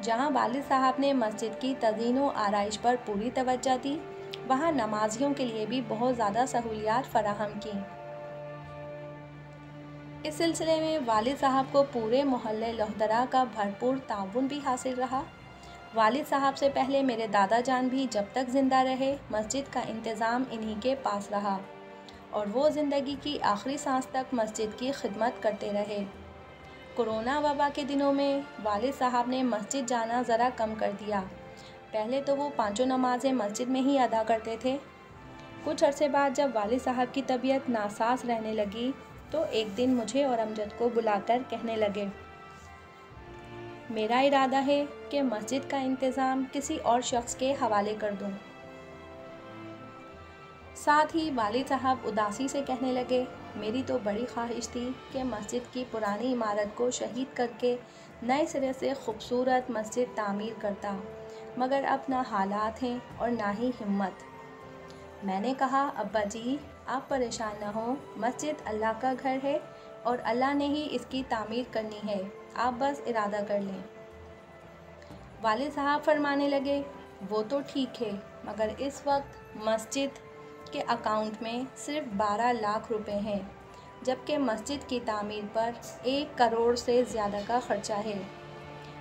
جہاں والد صاحب نے مسجد کی تزئین و آرائش پر پوری توجہ دی، وہاں نمازیوں کے لیے بھی بہت زیادہ سہولیات فراہم کیں۔ اس سلسلے میں والد صاحب کو پورے محلے لوہدرا کا بھرپور تعاون بھی حاصل رہا۔ والد صاحب سے پہلے میرے دادا جان بھی جب تک زندہ رہے مسجد کا انتظام انہی کے پاس رہا، اور وہ زندگی کی آخری سانس تک مسجد کی خدمت کرتے رہے۔ کرونا وبا کے دنوں میں والد صاحب نے مسجد جانا ذرا کم کر دیا۔ پہلے تو وہ 5 نمازیں مسجد میں ہی ادا کرتے تھے۔ کچھ عرصے بعد جب والد صاحب کی طبیعت ناساز رہنے لگی تو ایک دن مجھے اور امجد کو بلا کر کہنے لگے، میرا ارادہ ہے کہ مسجد کا انتظام کسی اور شخص کے حوالے کر دوں۔ ساتھ ہی والد صاحب اداسی سے کہنے لگے، میری تو بڑی خواہش تھی کہ مسجد کی پرانی عمارت کو شہید کر کے نئے سرے سے خوبصورت مسجد تعمیر کرتا، مگر اب نہ حالات ہیں اور نہ ہی ہمت۔ میں نے کہا، ابا جی آپ پریشان نہ ہوں، مسجد اللہ کا گھر ہے اور اللہ نے ہی اس کی تعمیر کرنی ہے، آپ بس ارادہ کر لیں۔ والد صاحب فرمانے لگے، وہ تو ٹھیک ہے، مگر اس وقت مسجد کے اکاؤنٹ میں صرف 12 لاکھ روپے ہیں، جبکہ مسجد کی تعمیر پر 1 کروڑ سے زیادہ کا خرچہ ہے۔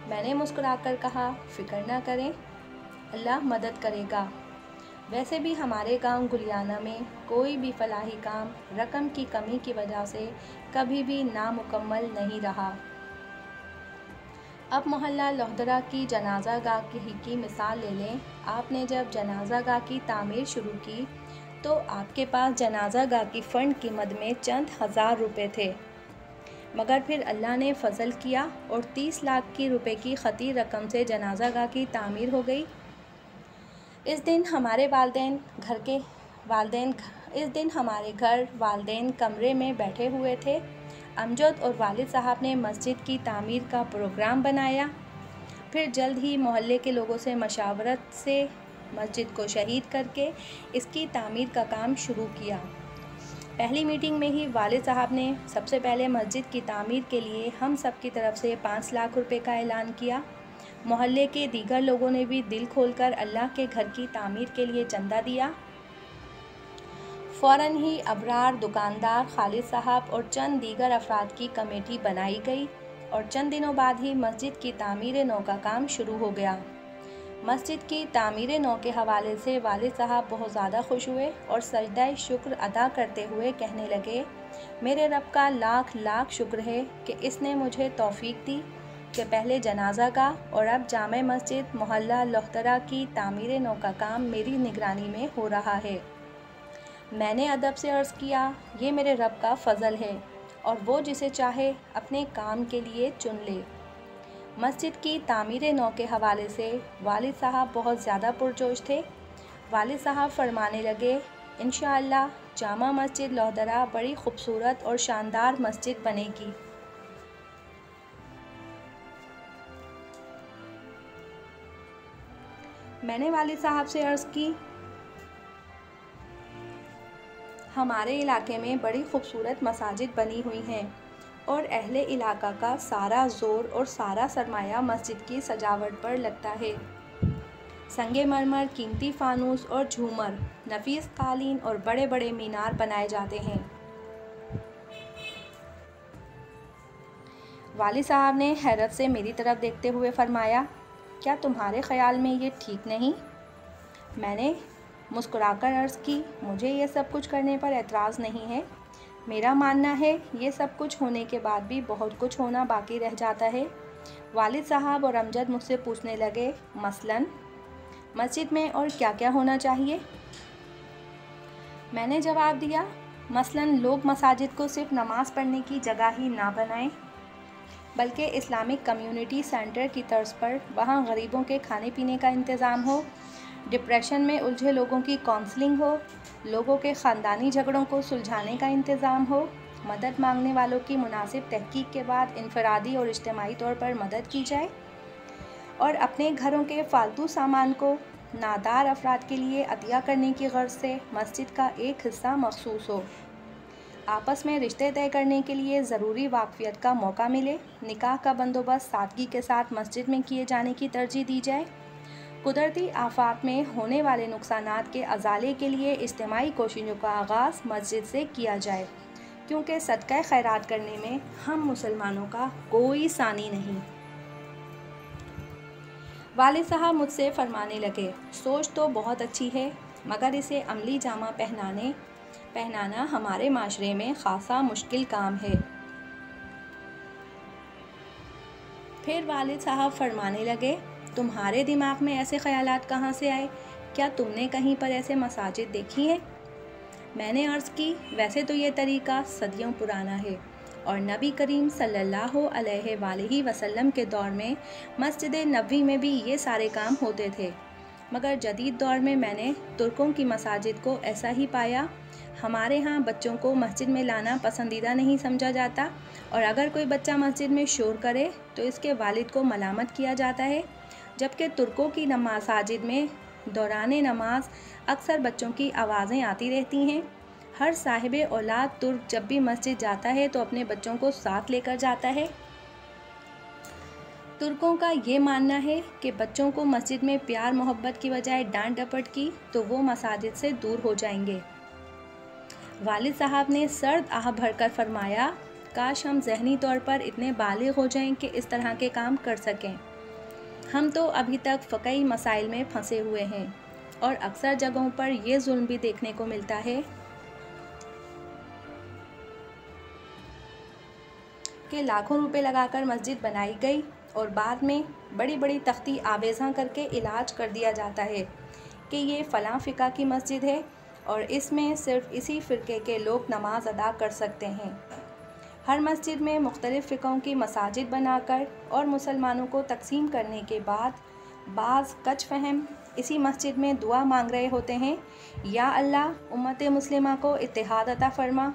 میں نے مسکرا کر کہا، فکر نہ کریں، اللہ مدد کرے گا۔ ویسے بھی ہمارے گاؤں گلیانہ میں کوئی بھی فلاحی کام رقم کی کمی کی وجہ سے کبھی بھی نامکمل نہیں رہا۔ اب محلہ لوہدرا کی جنازہ گاہ کی مثال لے لیں۔ آپ نے جب جنازہ گاہ کی تعمیر شروع کی تو آپ کے پاس جنازہ گاہ کی فنڈ کی مد میں چند ہزار روپے تھے، مگر پھر اللہ نے فضل کیا اور 30 لاکھ کی روپے کی خطی رقم سے جنازہ گاہ کی تعمیر ہو گئی۔ اس دن ہمارے گھر والدین کمرے میں بیٹھے ہوئے تھے۔ امجد اور والد صاحب نے مسجد کی تعمیر کا پروگرام بنایا، پھر جلد ہی محلے کے لوگوں سے مشاورت سے مسجد کو شہید کر کے اس کی تعمیر کا کام شروع کیا۔ پہلی میٹنگ میں ہی والد صاحب نے سب سے پہلے مسجد کی تعمیر کے لیے ہم سب کی طرف سے 5 لاکھ روپے کا اعلان کیا۔ محلے کے دیگر لوگوں نے بھی دل کھول کر اللہ کے گھر کی تعمیر کے لیے چندہ دیا۔ फ़ौरन ही अबरार, दुकानदार, खालिद साहब और चंद दीगर अफराद की कमेटी बनाई गई और चंद दिनों बाद ही मस्जिद की तामीर नौ का काम शुरू हो गया। मस्जिद की तामीर नौ के हवाले से वालिद साहब बहुत ज़्यादा खुश हुए और सजदा शुक्र अदा करते हुए कहने लगे, मेरे रब का लाख लाख शुक्र है कि इसने मुझे तौफीक दी कि पहले जनाजा का और अब जामे मस्जिद मोहल्ला लोहतरा की तामीर नौ का काम मेरी निगरानी में हो रहा है। मैंने अदब से अर्ज़ किया, ये मेरे रब का फ़ज़ल है और वो जिसे चाहे अपने काम के लिए चुन ले। मस्जिद की तामीर नौ के हवाले से वालिद साहब बहुत ज़्यादा पुरजोश थे। वालिद साहब फरमाने लगे, इंशाअल्लाह जामा मस्जिद लोहतरा बड़ी खूबसूरत और शानदार मस्जिद बनेगी। मैंने वालिद साहब से अर्ज़ की, हमारे इलाके में बड़ी खूबसूरत मसाजिद बनी हुई हैं और अहले इलाका का सारा ज़ोर और सारा सरमाया मस्जिद की सजावट पर लगता है। संगे मरमर, कीमती फ़ानूस और झूमर, नफीस कालीन और बड़े बड़े मीनार बनाए जाते हैं। वालिद साहब ने हैरत से मेरी तरफ देखते हुए फरमाया, क्या तुम्हारे ख़याल में ये ठीक नहीं? मैंने मुस्कुराकर अर्ज़ की, मुझे ये सब कुछ करने पर एतराज़ नहीं है। मेरा मानना है ये सब कुछ होने के बाद भी बहुत कुछ होना बाकी रह जाता है। वालिद साहब और अमजद मुझसे पूछने लगे, मसलन मस्जिद में और क्या क्या होना चाहिए? मैंने जवाब दिया, मसलन लोग मसाजिद को सिर्फ नमाज़ पढ़ने की जगह ही ना बनाएं, बल्कि इस्लामिक कम्युनिटी सेंटर की तर्ज पर वहाँ गरीबों के खाने पीने का इंतज़ाम हो, डिप्रेशन में उलझे लोगों की काउंसलिंग हो, लोगों के ख़ानदानी झगड़ों को सुलझाने का इंतज़ाम हो, मदद मांगने वालों की मुनासिब तहकीक के बाद इनफरादी और इज्तिमाई तौर पर मदद की जाए और अपने घरों के फालतू सामान को नादार अफराद के लिए अतिया करने की गर्ज से मस्जिद का एक हिस्सा मखसूस हो। आपस में रिश्ते तय करने के लिए ज़रूरी वाकफियत का मौका मिले, निकाह का बंदोबस्त सादगी के साथ मस्जिद में किए जाने की तरजीह दी जाए, कुदरती आफात में होने वाले नुकसानात के अजाले के लिए इज्तिमाई कोशिशों का आगाज़ मस्जिद से किया जाए, क्योंकि सदका खैरात करने में हम मुसलमानों का कोई सानी नहीं। वालिद साहब मुझसे फरमाने लगे, सोच तो बहुत अच्छी है, मगर इसे अमली जामा पहनाना हमारे माशरे में ख़ासा मुश्किल काम है। फिर वालिद साहब फरमाने लगे, तुम्हारे दिमाग में ऐसे ख़यालात कहाँ से आए? क्या तुमने कहीं पर ऐसे मसाजिद देखी हैं? मैंने अर्ज़ की, वैसे तो ये तरीक़ा सदियों पुराना है और नबी करीम सल्लल्लाहु अलैहि वसल्लम के दौर में मस्जिद नबवी में भी ये सारे काम होते थे, मगर जदीद दौर में मैंने तुर्कों की मसाजिद को ऐसा ही पाया। हमारे यहाँ बच्चों को मस्जिद में लाना पसंदीदा नहीं समझा जाता और अगर कोई बच्चा मस्जिद में शोर करे तो इसके वालिद को मलामत किया जाता है, जबकि तुर्कों की मसाजिद में दौरान नमाज अक्सर बच्चों की आवाज़ें आती रहती हैं। हर साहिब औलाद तुर्क जब भी मस्जिद जाता है तो अपने बच्चों को साथ लेकर जाता है। तुर्कों का ये मानना है कि बच्चों को मस्जिद में प्यार मोहब्बत की बजाय डांट डपट की तो वो मसाजिद से दूर हो जाएंगे। वालिद साहब ने सर्द आह भरकर फरमाया, काश हम ज़हनी तौर पर इतने बालिग हो जाएं कि इस तरह के काम कर सकें। हम तो अभी तक फ़क़ही मसाइल में फंसे हुए हैं और अक्सर जगहों पर यह जुल्म भी देखने को मिलता है कि लाखों रुपए लगाकर मस्जिद बनाई गई और बाद में बड़ी बड़ी तख्ती आवेज़ां करके इलाज कर दिया जाता है कि ये फ़लाँ फ़िक़ा की मस्जिद है और इसमें सिर्फ़ इसी फ़िरके के लोग नमाज अदा कर सकते हैं। हर मस्जिद में मुख्तलिफ़ फ़िक़ों की मसाजिद बनाकर और मुसलमानों को तकसीम करने के बाद बाज़ कच फ़हम इसी मस्जिद में दुआ मांग रहे होते हैं, या अल्लाह उम्मत मुस्लिमा को इत्तेहाद अता फ़रमा।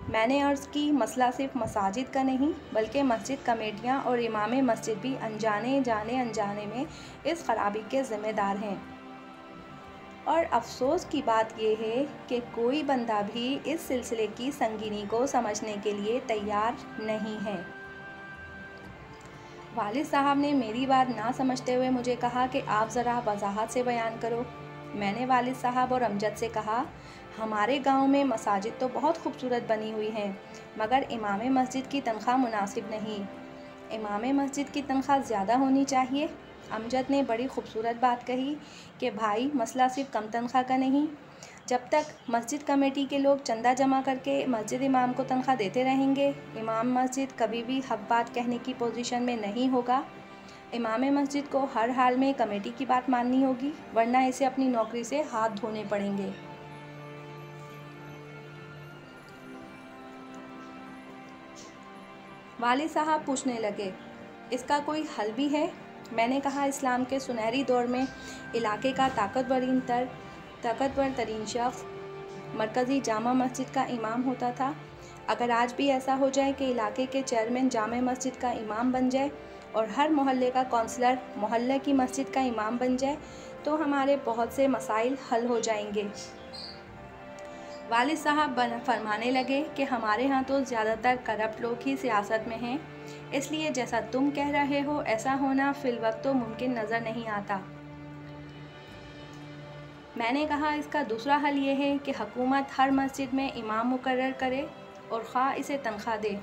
मैंने अर्ज़ की, मसला सिर्फ मसाजिद का नहीं बल्कि मस्जिद कमेटियाँ और इमाम मस्जिद भी अनजाने में इस ख़राबी के ज़िम्मेदार हैं। और अफसोस की बात यह है कि कोई बंदा भी इस सिलसिले की संगीनी को समझने के लिए तैयार नहीं है। वालिद साहब ने मेरी बात ना समझते हुए मुझे कहा कि आप ज़रा वजाहत से बयान करो। मैंने वालिद साहब और अमजद से कहा, हमारे गांव में मसाजिद तो बहुत खूबसूरत बनी हुई हैं, मगर इमाम मस्जिद की तनख्वाह मुनासिब नहीं। इमाम मस्जिद की तनख्वाह ज़्यादा होनी चाहिए। अमजद ने बड़ी खूबसूरत बात कही कि भाई, मसला सिर्फ कम तनख्वाह का नहीं। जब तक मस्जिद कमेटी के लोग चंदा जमा करके मस्जिद इमाम को तनख्वाह देते रहेंगे, इमाम मस्जिद कभी भी हक बात कहने की पोजीशन में नहीं होगा। इमाम मस्जिद को हर हाल में कमेटी की बात माननी होगी, वरना इसे अपनी नौकरी से हाथ धोने पड़ेंगे। वालिद साहब पूछने लगे, इसका कोई हल भी है? मैंने कहा, इस्लाम के सुनहरी दौर में इलाके का ताकतवर तरीन शख्स मरकज़ी जामा मस्जिद का इमाम होता था। अगर आज भी ऐसा हो जाए कि इलाके के चेयरमैन जामा मस्जिद का इमाम बन जाए और हर मोहल्ले का काउंसलर मोहल्ले की मस्जिद का इमाम बन जाए, तो हमारे बहुत से मसाइल हल हो जाएंगे। वालिद साहब फरमाने लगे कि हमारे यहाँ तो ज़्यादातर करप्ट लोग ही सियासत में हैं, इसलिए जैसा तुम कह रहे हो ऐसा होना फ़िलवक्त तो मुमकिन नज़र नहीं आता। मैंने कहा, इसका दूसरा हल ये है कि हुकूमत हर मस्जिद में इमाम मुकर्रर करे और ख़्वाह इसे तनख्वाह दे।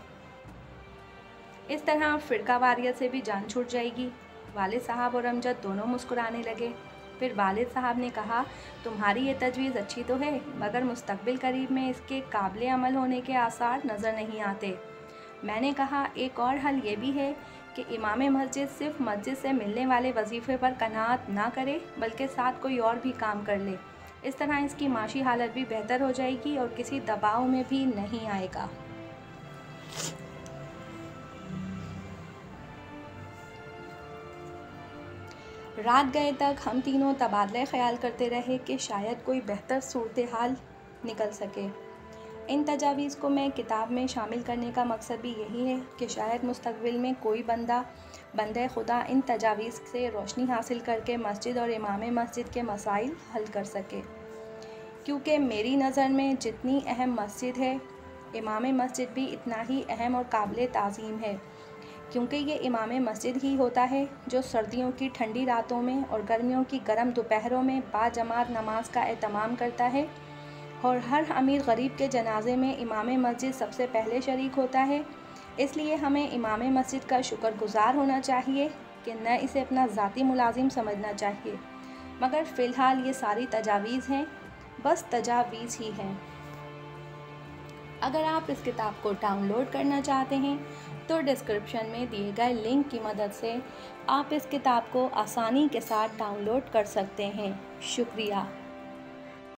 इस तरह फ़िरका वारियत से भी जान छूट जाएगी। वालिद साहब और अमजद दोनों मुस्कुराने लगे। फिर वालिद साहब ने कहा, तुम्हारी ये तजवीज़ अच्छी तो है, मगर मुस्तकबिल करीब में इसके काबिल अमल होने के आसार नज़र नहीं आते। मैंने कहा, एक और हल ये भी है कि इमाम मस्जिद सिर्फ मस्जिद से मिलने वाले वजीफ़े पर कनाअत ना करे, बल्कि साथ कोई और भी काम कर ले। इस तरह इसकी माशी हालत भी बेहतर हो जाएगी और किसी दबाव में भी नहीं आएगा। रात गए तक हम तीनों तबादला ख्याल करते रहे कि शायद कोई बेहतर सूरत हाल निकल सके। इन तजावीज़ को मैं किताब में शामिल करने का मकसद भी यही है कि शायद मुस्तकबिल में कोई बंदे खुदा इन तजावीज़ से रोशनी हासिल करके मस्जिद और इमाम मस्जिद के मसाइल हल कर सके। क्योंकि मेरी नज़र में जितनी अहम मस्जिद है, इमाम मस्जिद भी इतना ही अहम और काबिल ताज़ीम है, क्योंकि ये इमाम मस्जिद ही होता है जो सर्दियों की ठंडी रातों में और गर्मियों की गर्म दोपहरों में बाजमात नमाज का एहतमाम करता है, और हर अमीर गरीब के जनाजे में इमाम मस्जिद सबसे पहले शरीक होता है। इसलिए हमें इमाम मस्जिद का शुक्रगुज़ार होना चाहिए कि न इसे अपना ज़ाती मुलाजिम समझना चाहिए। मगर फ़िलहाल ये सारी तजावीज़ हैं, बस तजावीज़ ही हैं। अगर आप इस किताब को डाउनलोड करना चाहते हैं तो डिस्क्रिप्शन में दिए गए लिंक की मदद से आप इस किताब को आसानी के साथ डाउनलोड कर सकते हैं। शुक्रिया।